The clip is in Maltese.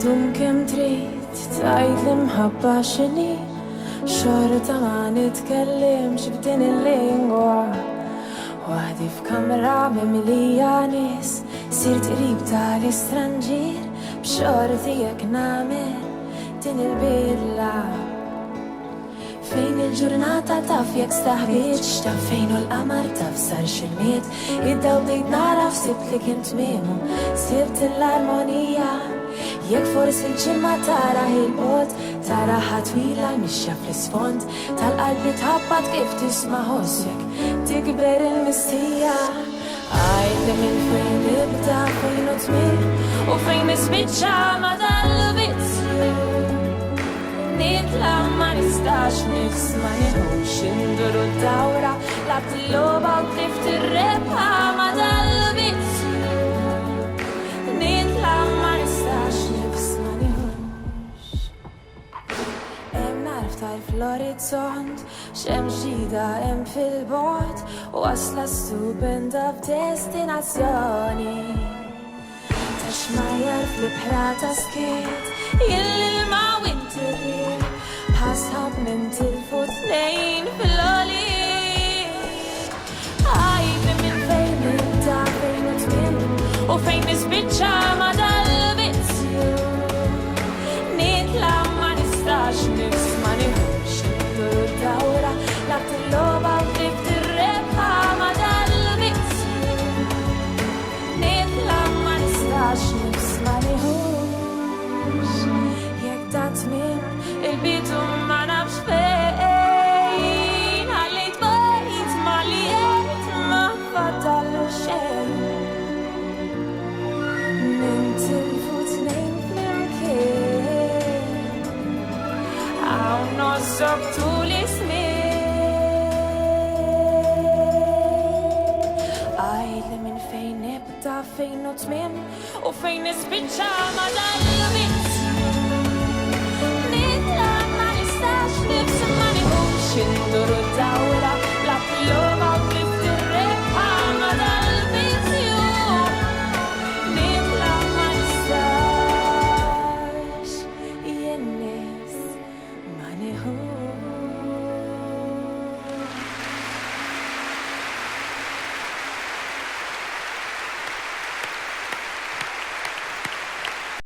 dum kem trid tajt l-imħabba xini xorta ma nitkellimx b'din il-lingwa Waħdi f'kamra mimlija nies sirt qrib tal-istranġir b'xorti jekk nagħmel din il-bidla Fejn il-ġurnata taf jekk staħbiġ taf fejn u l-qamar taf sar xilmiet id-daw bdejt nara f'sibt li kien tmiemu sibt l-armonija Jekk forsi l-ġimma tara il-bot tara ħatwila mixja fl-isfond tal-qalbi tħabbat kif tisma' ħossek tikber il-mistija Għajli minn fejn nibda fejn u tmiem u fejn nispiċċa ma dal-vizzju Nitla ma nistax nisma' nieħux induru d-dawra laqt il-logħba u trift ir-rebħa ma dal-vizzju Nitla ma nistax nisma' nieħux Hemm nar ftar fl-orizzont x'hemm ġdida hemm fil-bogħod wasla stupenda f'destinazzjoni Tax majjar fl-ibħra ta' skiet il-ilma u inti bħasħab minn tilfut lejn fil-oli Għajli minn fejn nibda fejn u tmiem u fejn nispiċċa ma dal-vizzju Nitla ma nistax nisma' nieħux induru d-dawra laqt il-logħba u trift ir-rebħa ma dal-vizzju Nitla ma nistax nisma' nieħux jekk ta' tmiem il-bidu ma nafx fejn ħallejt bejt ma li jgħid ma fadal xejn nintilfu tnejn flimkien hawn nożob tul ismien Għajli minn fejn nibda fejn u tmiem u fejn nispiċċa ma dal-vizzju Nitla ma nistax nifsim ma nieħux indur